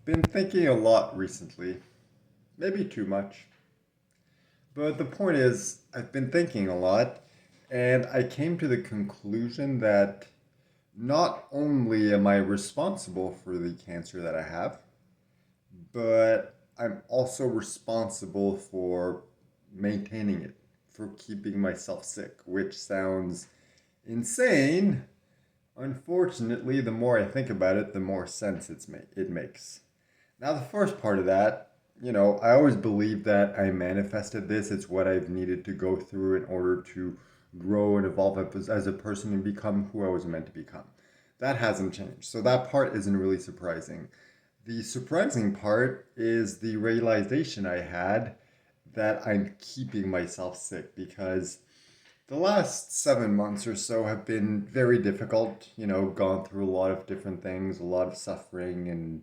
Been thinking a lot recently, maybe too much. But the point is, I've been thinking a lot, and I came to the conclusion that not only am I responsible for the cancer that I have, but I'm also responsible for maintaining it, for keeping myself sick, which sounds insane. Unfortunately, the more I think about it, the more sense it makes. Now, the first part of that, I always believed that I manifested this. It's what I've needed to go through in order to grow and evolve as a person and become who I was meant to become. That hasn't changed. So that part isn't really surprising. The surprising part is the realization I had that I'm keeping myself sick because the last 7 months or so have been very difficult. Gone through a lot of different things, a lot of suffering and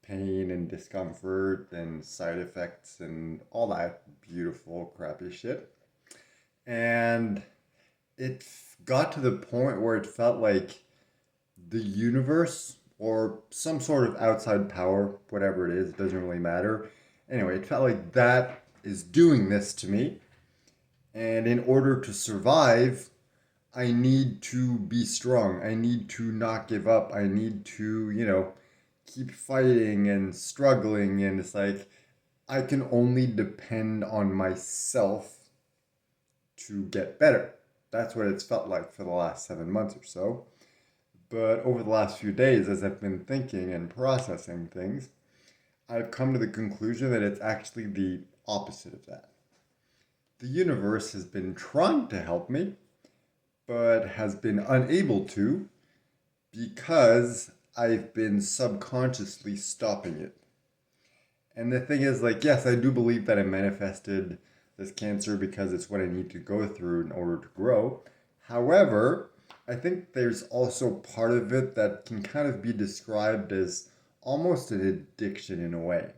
pain and discomfort and side effects and all that beautiful, crappy shit. And it got to the point where it felt like the universe or some sort of outside power, whatever it is, it doesn't really matter. Anyway, it felt like that is doing this to me. And in order to survive, I need to be strong. I need to not give up. I need to, keep fighting and struggling. And it's like, I can only depend on myself to get better. That's what it's felt like for the last 7 months or so. But over the last few days, as I've been thinking and processing things, I've come to the conclusion that it's actually the opposite of that. The universe has been trying to help me, but has been unable to because I've been subconsciously stopping it. And the thing is, like, yes, I do believe that I manifested this cancer because it's what I need to go through in order to grow. However, I think there's also part of it that can kind of be described as almost an addiction in a way.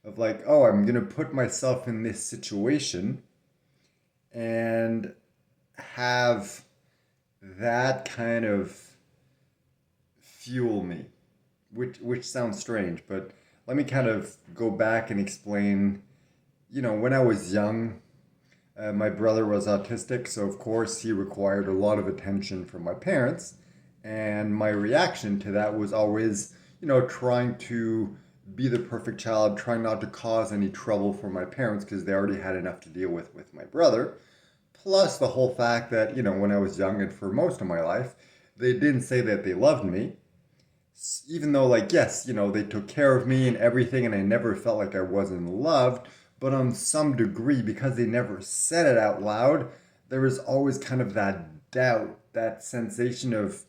Of like, oh, I'm going to put myself in this situation and have that kind of fuel me, which sounds strange, but let me kind of go back and explain. When I was young, my brother was autistic, so of course he required a lot of attention from my parents, and my reaction to that was always, trying to be the perfect child, trying not to cause any trouble for my parents because they already had enough to deal with my brother. Plus the whole fact that, when I was young and for most of my life, they didn't say that they loved me, even though, like, yes, they took care of me and everything, and I never felt like I wasn't loved, but on some degree, because they never said it out loud, there was always kind of that doubt, that sensation of,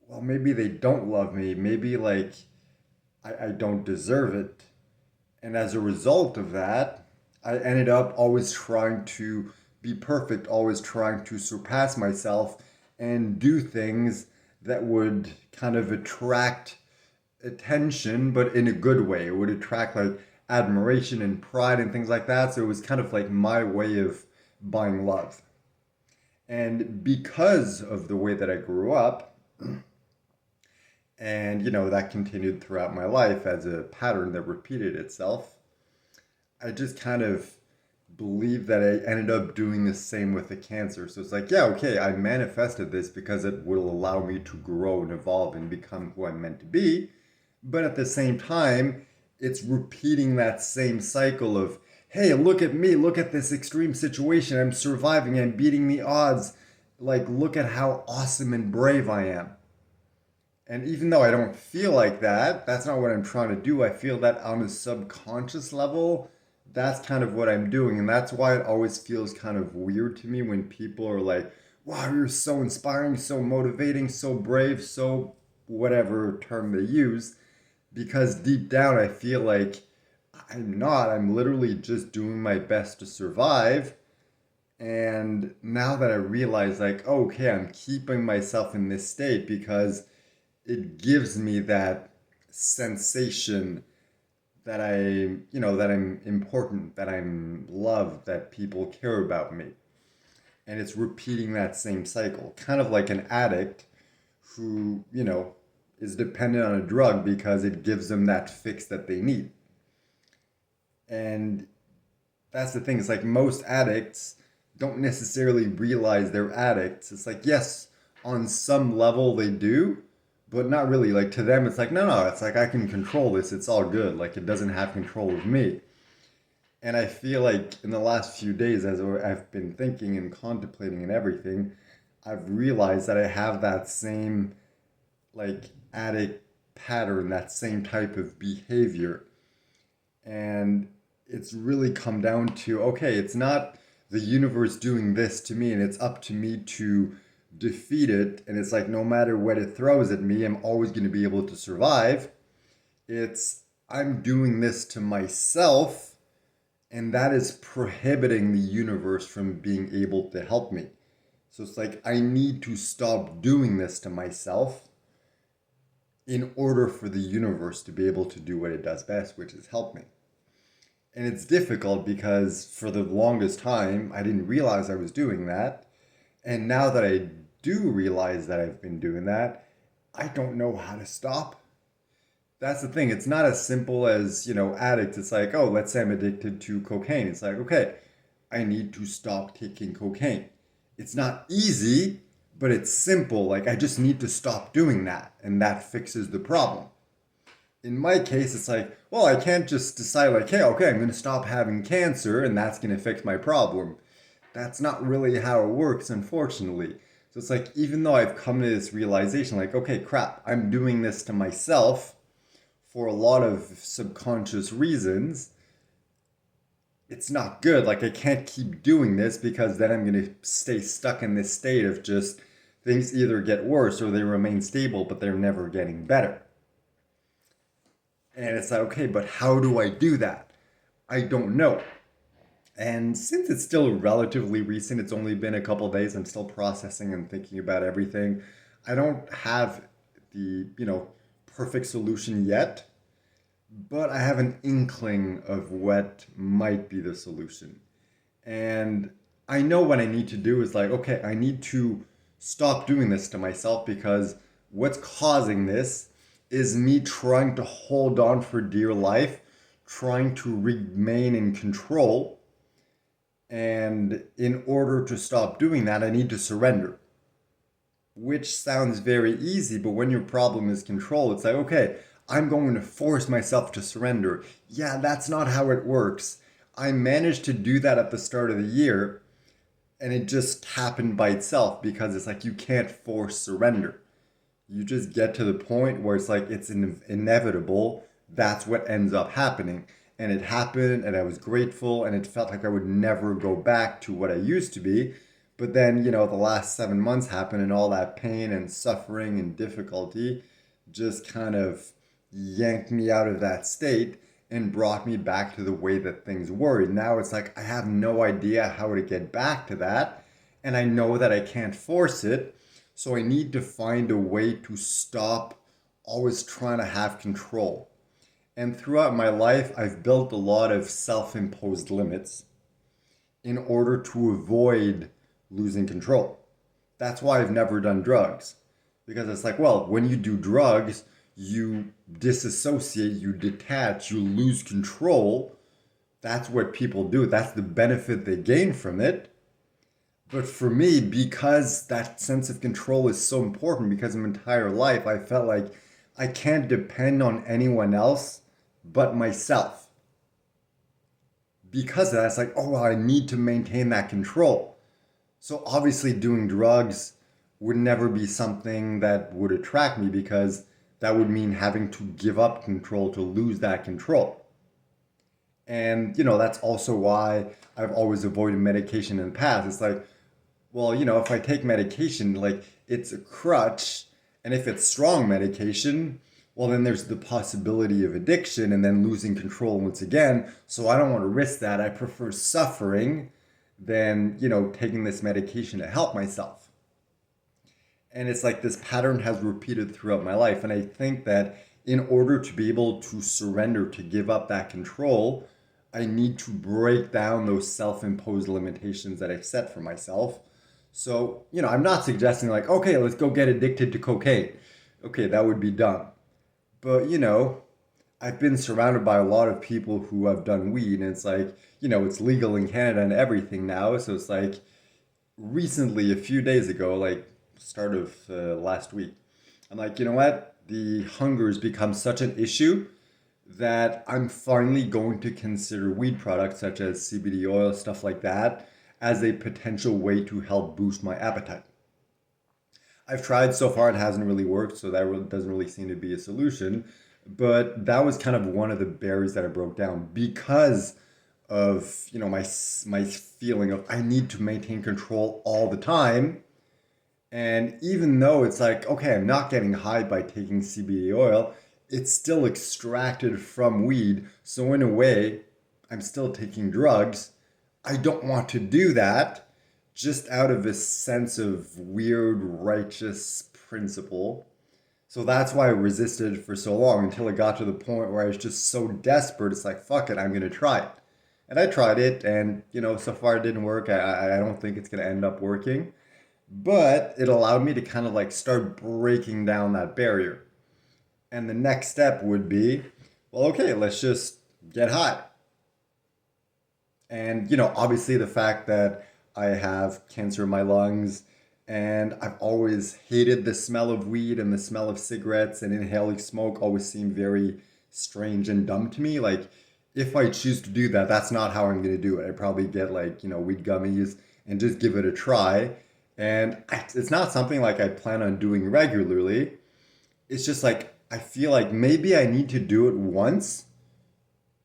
well, maybe they don't love me, maybe, like, I don't deserve it. And as a result of that, I ended up always trying to be perfect, always trying to surpass myself and do things that would kind of attract attention, but in a good way. It would attract like admiration and pride and things like that. So it was kind of like my way of buying love. And because of the way that I grew up, and that continued throughout my life as a pattern that repeated itself, I just kind of believe that I ended up doing the same with the cancer. So it's like, yeah, okay, I manifested this because it will allow me to grow and evolve and become who I'm meant to be. But at the same time, it's repeating that same cycle of, hey, look at me, look at this extreme situation. I'm surviving, I'm beating the odds. Like, look at how awesome and brave I am. And even though I don't feel like that, that's not what I'm trying to do. I feel that on a subconscious level, that's kind of what I'm doing. And that's why it always feels kind of weird to me when people are like, wow, you're so inspiring, so motivating, so brave, so whatever term they use. Because deep down, I feel like I'm not. I'm literally just doing my best to survive. And now that I realize, like, okay, I'm keeping myself in this state because it gives me that sensation that that I'm important, that I'm loved, that people care about me. And it's repeating that same cycle, kind of like an addict who, is dependent on a drug because it gives them that fix that they need. And that's the thing. It's like most addicts don't necessarily realize they're addicts. It's like, yes, on some level they do, but not really. Like to them, it's like, no, no, it's like I can control this. It's all good. Like it doesn't have control of me. And I feel like in the last few days, as I've been thinking and contemplating and everything, I've realized that I have that same like addict pattern, that same type of behavior. And it's really come down to okay, it's not the universe doing this to me and it's up to me to defeat it. And it's like no matter what it throws at me, I'm always going to be able to survive. It's I'm doing this to myself, and that is prohibiting the universe from being able to help me. So it's like I need to stop doing this to myself in order for the universe to be able to do what it does best, which is help me. And it's difficult because for the longest time, I didn't realize I was doing that. And now that I do realize that I've been doing that, I don't know how to stop. That's the thing. It's not as simple as, addicts. It's like, oh, let's say I'm addicted to cocaine. It's like, okay, I need to stop taking cocaine. It's not easy, but it's simple. Like, I just need to stop doing that, and that fixes the problem. In my case, it's like, well, I can't just decide, like, hey, okay, I'm going to stop having cancer, and that's going to fix my problem. That's not really how it works, unfortunately. So it's like, even though I've come to this realization, like, okay, crap, I'm doing this to myself for a lot of subconscious reasons, it's not good. Like, I can't keep doing this because then I'm going to stay stuck in this state of just things either get worse or they remain stable, but they're never getting better. And it's like, okay, but how do I do that? I don't know. And since it's still relatively recent, it's only been a couple days, I'm still processing and thinking about everything. I don't have the, perfect solution yet, but I have an inkling of what might be the solution. And I know what I need to do is like, okay, I need to stop doing this to myself because what's causing this is me trying to hold on for dear life, trying to remain in control. And in order to stop doing that, I need to surrender, which sounds very easy, but when your problem is control, it's like, okay, I'm going to force myself to surrender. Yeah, that's not how it works. I managed to do that at the start of the year, and it just happened by itself because it's like you can't force surrender. You just get to the point where it's like it's inevitable. That's what ends up happening. And it happened, and I was grateful, and it felt like I would never go back to what I used to be. But then, the last 7 months happened, and all that pain and suffering and difficulty just kind of yanked me out of that state and brought me back to the way that things were. And now it's like I have no idea how to get back to that. And I know that I can't force it. So I need to find a way to stop always trying to have control. And throughout my life, I've built a lot of self imposed limits in order to avoid losing control. That's why I've never done drugs. Because it's like, well, when you do drugs, you disassociate, you detach, you lose control. That's what people do. That's the benefit they gain from it. But for me, because that sense of control is so important, because my entire life I felt like I can't depend on anyone else but myself. Because of that, it's like, oh, well, I need to maintain that control. So obviously doing drugs would never be something that would attract me because that would mean having to give up control to lose that control. And, that's also why I've always avoided medication in the past. It's like, well, if I take medication, like it's a crutch, and if it's strong medication, well, then there's the possibility of addiction and then losing control once again. So I don't want to risk that. I prefer suffering than, taking this medication to help myself. And it's like this pattern has repeated throughout my life. And I think that in order to be able to surrender, to give up that control, I need to break down those self imposed limitations that I've set for myself. So, I'm not suggesting like, okay, let's go get addicted to cocaine Okay, that would be dumb. But, I've been surrounded by a lot of people who have done weed, and it's like, it's legal in Canada and everything now. So it's like, recently, a few days ago, like, start of last week, I'm like, you know what? The hunger has become such an issue that I'm finally going to consider weed products such as CBD oil, stuff like that, as a potential way to help boost my appetite. I've tried so far, it hasn't really worked, so that really doesn't really seem to be a solution. But that was kind of one of the barriers that I broke down because of my feeling of I need to maintain control all the time. And even though it's like, okay, I'm not getting high by taking CBD oil, it's still extracted from weed. So, in a way, I'm still taking drugs. I don't want to do that just out of a sense of weird righteous principle. So that's why I resisted for so long until it got to the point where I was just so desperate. It's like, fuck it, I'm going to try it. And I tried it, and so far it didn't work. I don't think it's going to end up working, but it allowed me to kind of like start breaking down that barrier. And the next step would be, well, okay, let's just get high. And, obviously the fact that I have cancer in my lungs and I've always hated the smell of weed and the smell of cigarettes and inhaling smoke always seemed very strange and dumb to me. Like, if I choose to do that, that's not how I'm going to do it. I probably get like, weed gummies and just give it a try. And it's not something like I plan on doing regularly. It's just like, I feel like maybe I need to do it once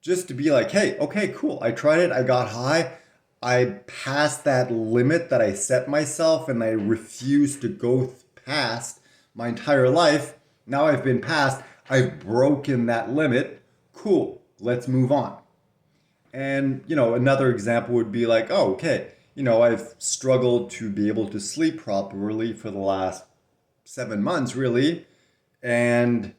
just to be like, hey, okay, cool. I tried it. I got high. I passed that limit that I set myself and I refuse to go past my entire life. Now I've been past. I've broken that limit. Cool. Let's move on. And, another example would be like, oh, okay, I've struggled to be able to sleep properly for the last 7 months, really. And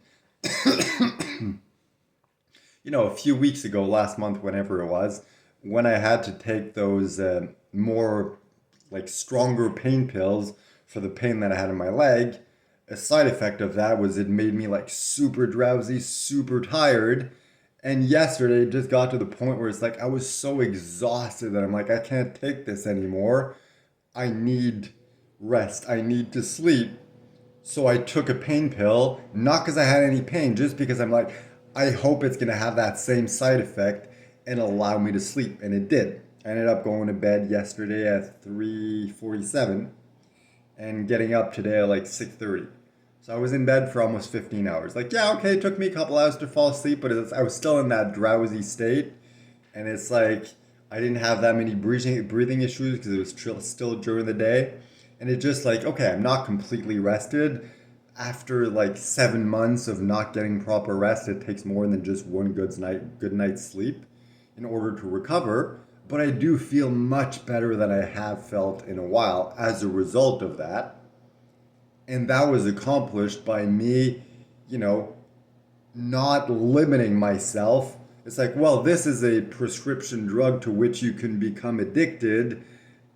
a few weeks ago, last month, whenever it was, when I had to take those more like stronger pain pills for the pain that I had in my leg, a side effect of that was it made me like super drowsy, super tired. And yesterday it just got to the point where it's like I was so exhausted that I'm like, I can't take this anymore. I need rest. I need to sleep. So I took a pain pill, not because I had any pain, just because I'm like, I hope it's gonna have that same side effect and allow me to sleep. And it did. I ended up going to bed yesterday at 3:47 and getting up today at like 6:30. So I was in bed for almost 15 hours. Like, yeah, okay, it took me a couple hours to fall asleep, but I was still in that drowsy state. And it's like I didn't have that many breathing issues because it was still during the day. And it just like, okay, I'm not completely rested. After like 7 months of not getting proper rest, it takes more than just one good night's sleep in order to recover. But I do feel much better than I have felt in a while as a result of that. And that was accomplished by me, you know, not limiting myself. It's like, well, this is a prescription drug to which you can become addicted.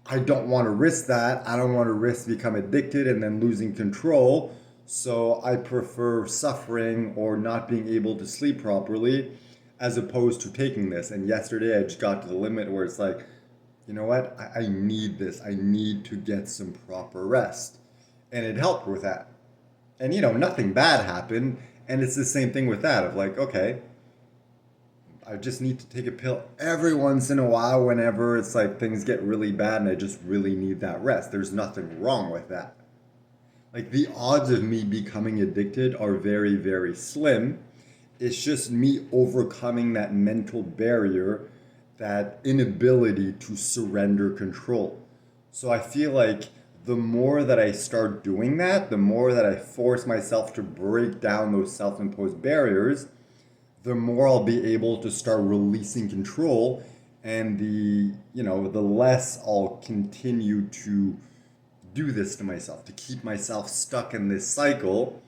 I don't want to risk that. I don't want to risk become addicted and then losing control. So I prefer suffering or not being able to sleep properly as opposed to taking this. And yesterday I just got to the limit where it's like, you know what? I need this. I need to get some proper rest. And it helped with that. And nothing bad happened. And it's the same thing with that of like, okay, I just need to take a pill every once in a while whenever it's like things get really bad and I just really need that rest. There's nothing wrong with that. Like the odds of me becoming addicted are very, very slim. It's just me overcoming that mental barrier, that inability to surrender control. So I feel like the more that I start doing that, the more that I force myself to break down those self imposed barriers, the more I'll be able to start releasing control and the less I'll continue to do this to myself, to keep myself stuck in this cycle.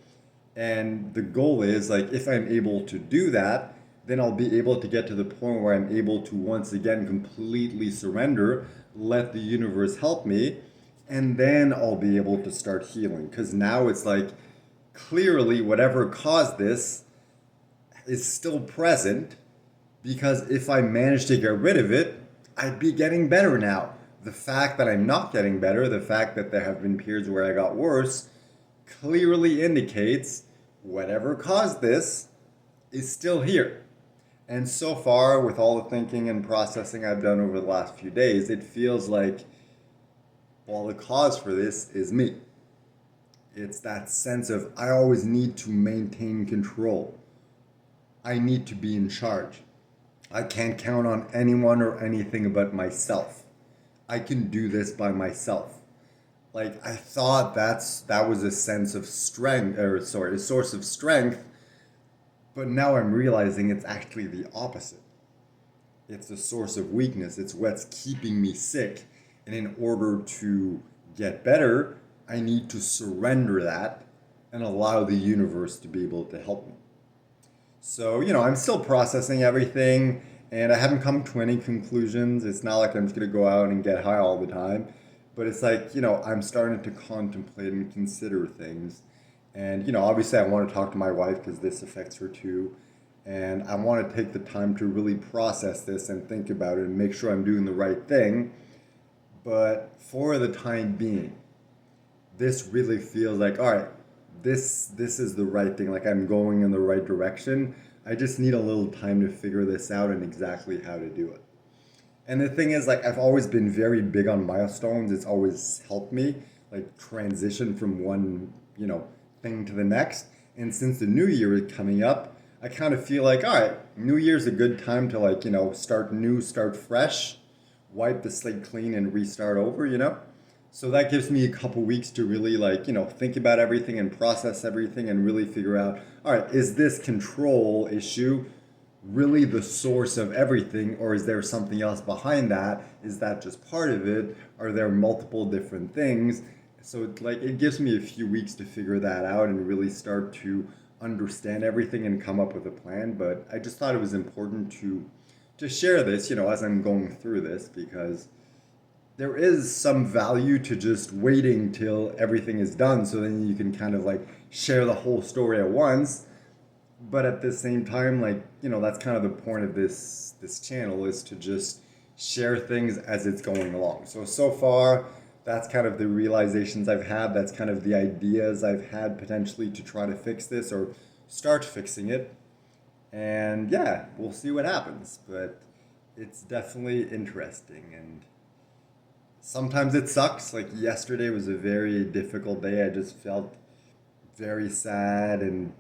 And the goal is like if I'm able to do that, then I'll be able to get to the point where I'm able to once again completely surrender, let the universe help me, and then I'll be able to start healing. Because now it's like clearly whatever caused this is still present, because if I manage to get rid of it, I'd be getting better now. The fact that I'm not getting better, the fact that there have been periods where I got worse, clearly indicates whatever caused this is still here. And so far, with all the thinking and processing I've done over the last few days, it feels like, well, the cause for this is me. It's that sense of I always need to maintain control. I need to be in charge. I can't count on anyone or anything but myself. I can do this by myself. Like, I thought that was a sense of strength, or sorry, a source of strength, but now I'm realizing it's actually the opposite. It's a source of weakness. It's what's keeping me sick. And in order to get better, I need to surrender that and allow the universe to be able to help me. So, I'm still processing everything, and I haven't come to any conclusions. It's not like I'm just going to go out and get high all the time. But it's like, I'm starting to contemplate and consider things. And, obviously I want to talk to my wife because this affects her too. And I want to take the time to really process this and think about it and make sure I'm doing the right thing. But for the time being, this really feels like, all right, this is the right thing. Like, I'm going in the right direction. I just need a little time to figure this out and exactly how to do it. And the thing is, like, I've always been very big on milestones. It's always helped me, like, transition from one, thing to the next. And since the new year is coming up, I kind of feel like, all right, New Year's a good time to, like, start new, start fresh, wipe the slate clean and restart over. So that gives me a couple weeks to really, like, think about everything and process everything and really figure out, all right, is this control issue really the source of everything, or is there something else behind that? Is that just part of it? Are there multiple different things? So it gives me a few weeks to figure that out and really start to understand everything and come up with a plan. But I just thought it was important to share this, as I'm going through this, because there is some value to just waiting till everything is done, so then you can kind of like share the whole story at once. But at the same time, like, that's kind of the point of this channel, is to just share things as it's going along. So far, that's kind of the realizations I've had. That's kind of the ideas I've had potentially to try to fix this or start fixing it. And yeah, we'll see what happens. But it's definitely interesting. And sometimes it sucks. Like, yesterday was a very difficult day. I just felt very sad and,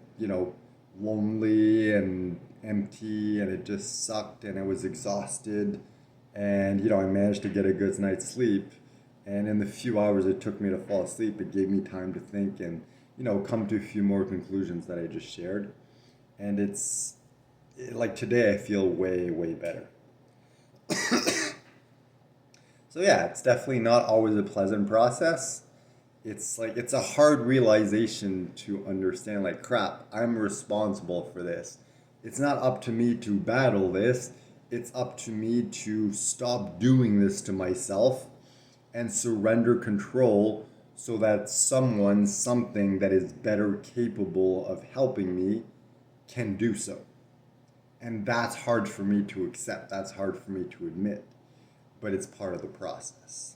lonely and empty, and it just sucked, and I was exhausted. And, I managed to get a good night's sleep. And in the few hours it took me to fall asleep, it gave me time to think and, come to a few more conclusions that I just shared. And like, today I feel way, way better. So yeah, it's definitely not always a pleasant process. It's like, it's a hard realization to understand, like, crap, I'm responsible for this. It's not up to me to battle this. It's up to me to stop doing this to myself and surrender control so that something that is better capable of helping me can do so. And that's hard for me to accept. That's hard for me to admit. But it's part of the process.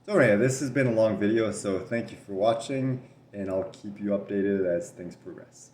So anyway, this has been a long video, so thank you for watching, and I'll keep you updated as things progress.